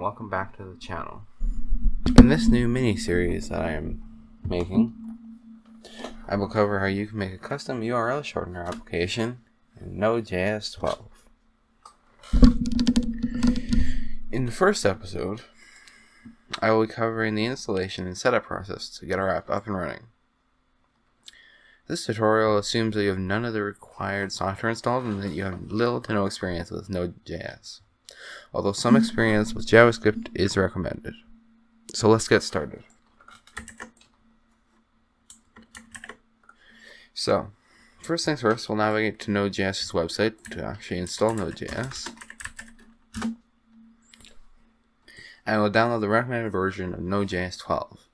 and welcome back to the channel. In this new mini-series that I am making, I will cover how you can make a custom URL shortener application in Node.js 12. In the first episode, I will be covering the installation and setup process to get our app up and running. This tutorial assumes that you have none of the required software installed and that you have little to no experience with Node.js, although some experience with JavaScript is recommended. So let's get started. So, first things first, we'll navigate to Node.js's website to actually install Node.js. And we'll download the recommended version of Node.js 12,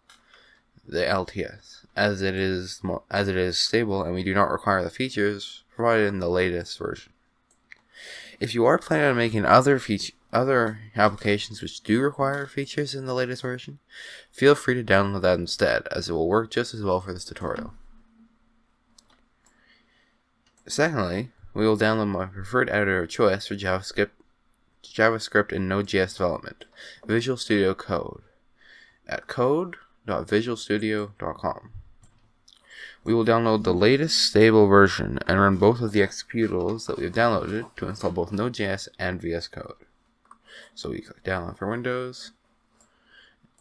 the LTS, as it is stable and we do not require the features provided in the latest version. If you are planning on making other applications which do require features in the latest version, feel free to download that instead, as it will work just as well for this tutorial. Secondly, we will download my preferred editor of choice for JavaScript and Node.js development, Visual Studio Code, at code.visualstudio.com. We will download the latest stable version and run both of the executables that we have downloaded to install both Node.js and VS Code. So we click download for Windows,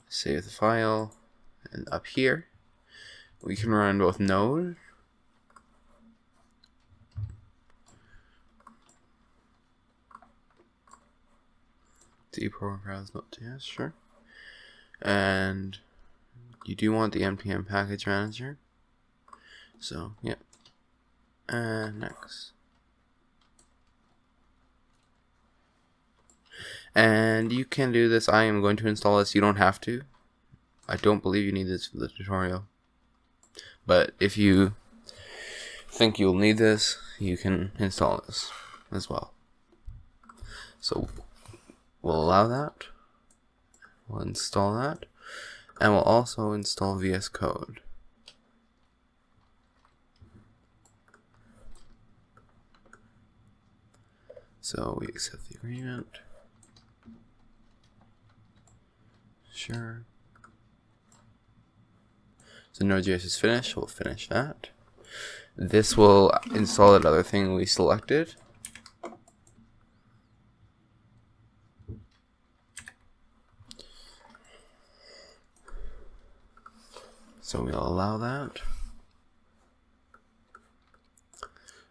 save the file, and up here we can run both Node program browse Node.js, sure. And you do want the npm package manager. So, yeah. And next. And you can do this. I am going to install this. You don't have to. I don't believe you need this for the tutorial. But if you think you'll need this, you can install this as well. So, we'll allow that. We'll install that. And we'll also install VS Code. So we accept the agreement. Sure. So Node.js is finished. We'll finish that. This will install that other thing we selected. So we'll allow that.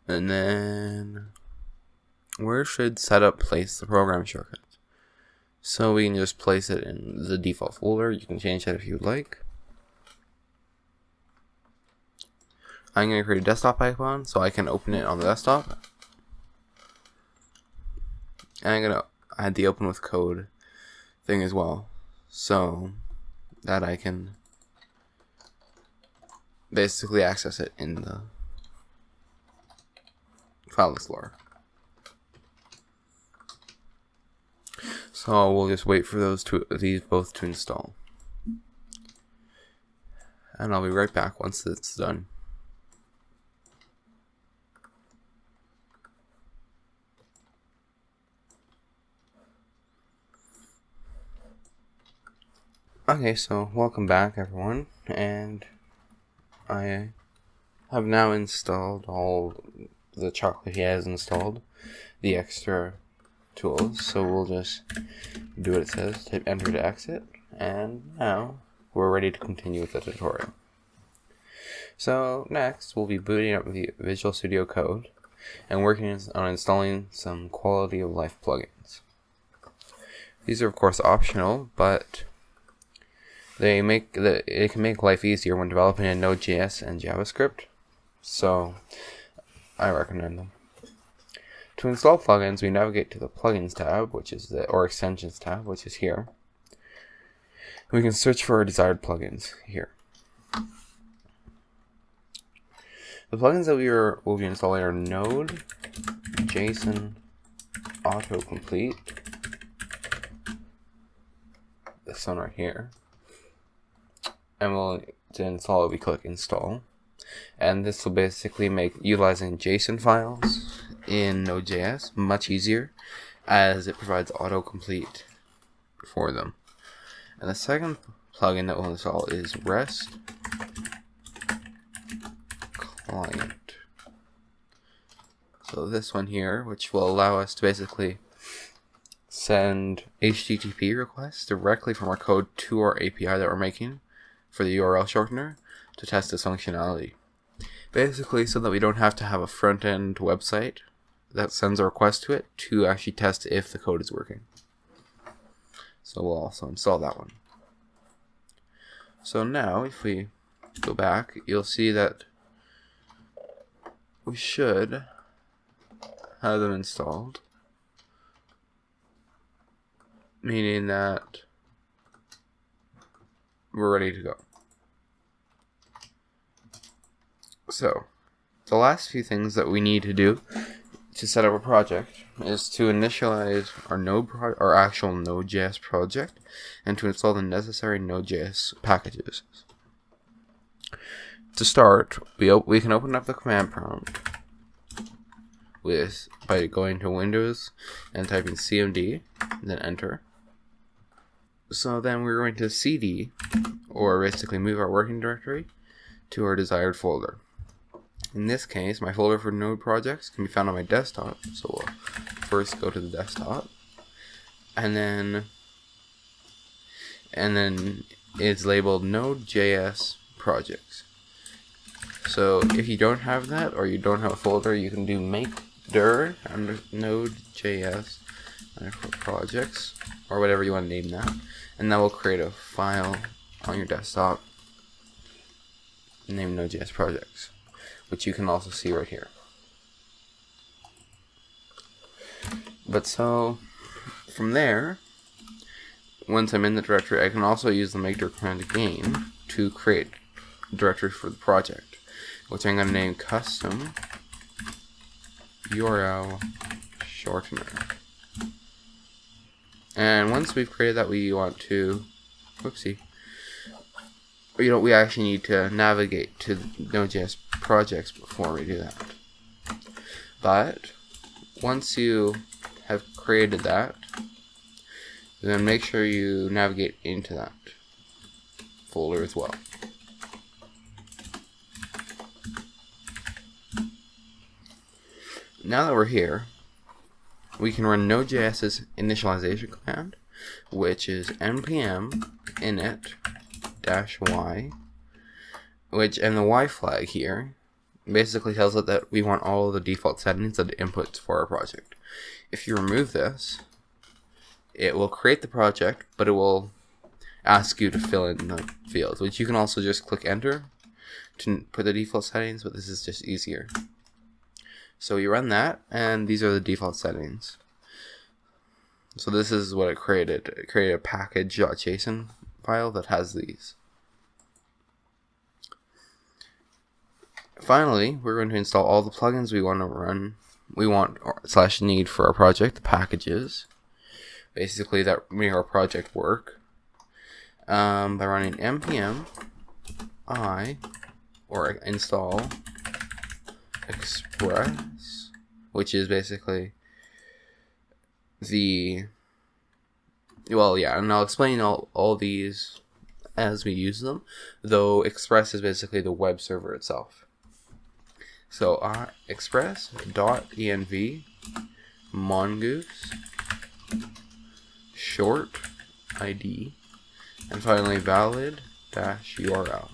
And then where should setup place the program shortcut? So we can just place it in the default folder. You can change that if you'd like. I'm going to create a desktop icon so I can open it on the desktop. And I'm going to add the open with code thing as well, so that I can basically access it in the file explorer. So we'll just wait for these both to install. And I'll be right back once it's done. Okay, so welcome back everyone, and I have now installed all the chocolate he has installed, the extra tools, so we'll just do what it says, type enter to exit, and now we're ready to continue with the tutorial. So next we'll be booting up the Visual Studio Code and working on installing some quality of life plugins. These are of course optional, but it can make life easier when developing in Node.js and JavaScript, so I recommend them. To install plugins, we navigate to the Plugins tab, or Extensions tab, which is here. We can search for our desired plugins here. The plugins that will be installing are Node, JSON, Autocomplete, this one right here. And to install it, we click install, and this will basically make utilizing JSON files in Node.js much easier, as it provides autocomplete for them. And the second plugin that we'll install is REST Client. So this one here, which will allow us to basically send HTTP requests directly from our code to our API that we're making for the URL shortener to test its functionality. Basically, so that we don't have to have a front-end website that sends a request to it to actually test if the code is working. So we'll also install that one. So now, if we go back, you'll see that we should have them installed, meaning that we're ready to go. So, the last few things that we need to do to set up a project is to initialize our actual Node.js project and to install the necessary Node.js packages. To start, we can open up the command prompt by going to Windows and typing cmd, and then enter. So then we're going to cd, or basically move our working directory to our desired folder. In this case, my folder for Node projects can be found on my desktop. So we'll first go to the desktop, and then it's labeled Node.js projects. So if you don't have that, or you don't have a folder, you can do make dir under Node.js projects, or whatever you want to name that, and that will create a file on your desktop named Node.js projects, which you can also see right here. But so from there, once I'm in the directory, I can also use the make dir command again to create a directory for the project, which I'm going to name custom URL shortener. And once we've created that, we want to, we actually need to navigate to Node.js projects before we do that. But once you have created that, then make sure you navigate into that folder as well. Now that we're here, we can run Node.js's initialization command, which is npm init-y, and the y flag here basically tells it that we want all of the default settings of the inputs for our project. If you remove this, it will create the project, but it will ask you to fill in the fields, which you can also just click enter to put the default settings, but this is just easier. So you run that, and these are the default settings. So this is what it created. It created a package.json file that has these. Finally, we're going to install all the plugins we want to run. /need for our project, the packages, basically that make our project work, by running npm I or install Express, which is basically and I'll explain all these as we use them, though Express is basically the web server itself. So express.env mongoose short id, and finally valid-url.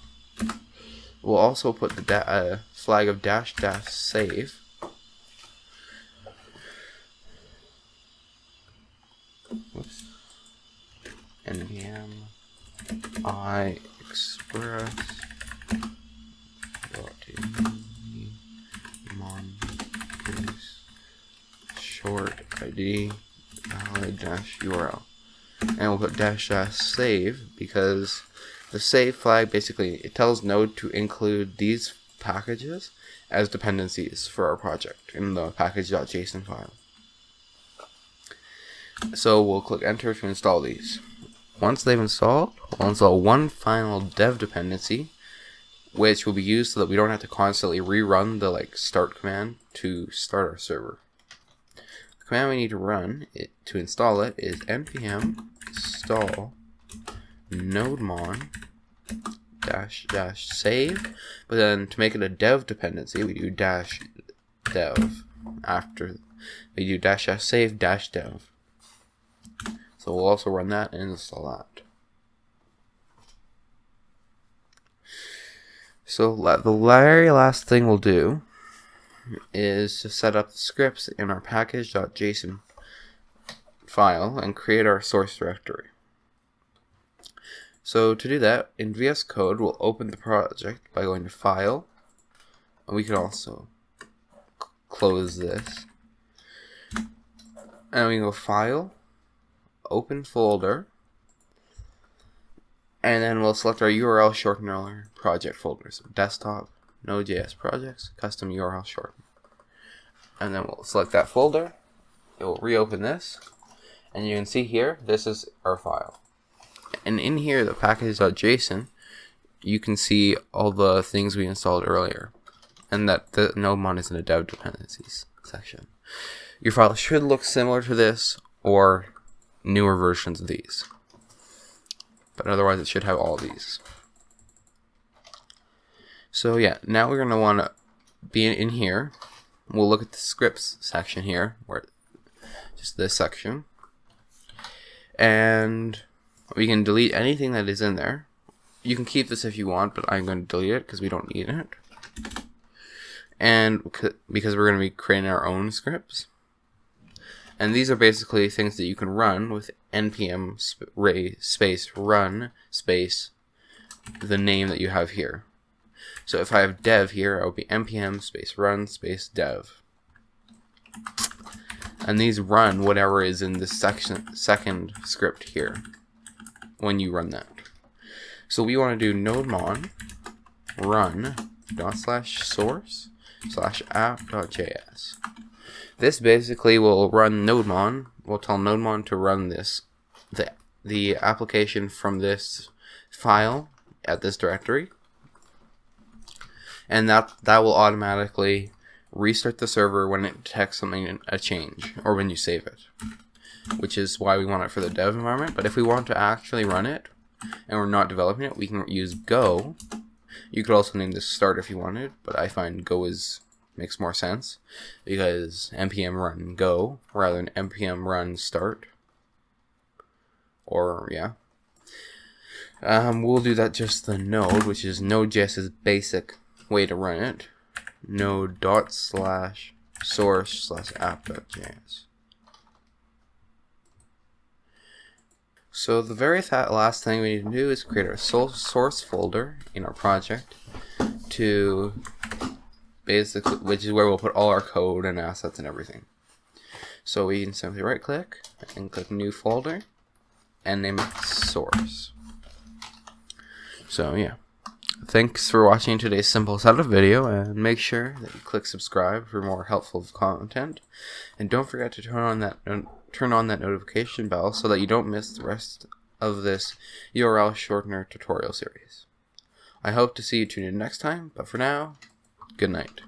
We'll also put the flag of --save npm I express mongoose short id valid-url, and we'll put --save because the save flag basically it tells Node to include these packages as dependencies for our project in the package.json file. So we'll click enter to install these. Once they've installed, we'll install one final dev dependency, which will be used so that we don't have to constantly rerun the start command to start our server. The command we need to run to install it is npm install nodemon dash save, but then to make it a dev dependency, we do dash dev after we do dash save dash dev. So we'll also run that and install that. So the very last thing we'll do is to set up the scripts in our package.json file and create our source directory. So to do that, in VS Code, we'll open the project by going to File, and we can also close this. And we can go File, Open Folder, and then we'll select our URL shortener project folder. So desktop, Node.js projects, custom URL shortener. And then we'll select that folder. It will reopen this, and you can see here, this is our file. And in here, the package.json, you can see all the things we installed earlier, and that the nodemon is in the dev dependencies section. Your file should look similar to this or newer versions of these, but otherwise it should have all these. So yeah, now we're going to want to be in here. We'll look at the scripts section here, where just this section, and we can delete anything that is in there. You can keep this if you want, but I'm going to delete it because we don't need it. And because we're going to be creating our own scripts. And these are basically things that you can run with npm space run space the name that you have here. So if I have dev here, it will be npm space run space dev. And these run whatever is in this second script here when you run that. So we want to do nodemon run /source/app.js. This basically will run nodemon. We'll tell nodemon to run this, the application from this file at this directory, and that will automatically restart the server when it detects something, a change, or when you save it, which is why we want it for the dev environment. But if we want to actually run it and we're not developing it, we can use Go. You could also name this start if you wanted, but I find Go makes more sense because npm run go rather than npm run start. Or yeah, we'll do that just the node, which is Node.js's basic way to run it. Node./source/app.js. So the very last thing we need to do is create our source folder in our project, to basically, which is where we'll put all our code and assets and everything. So we can simply right click and click new folder and name it source. So yeah, thanks for watching today's simple setup video, and make sure that you click subscribe for more helpful content, and don't forget to turn on that notification bell so that you don't miss the rest of this URL shortener tutorial series. I hope to see you tune in next time, but for now, good night.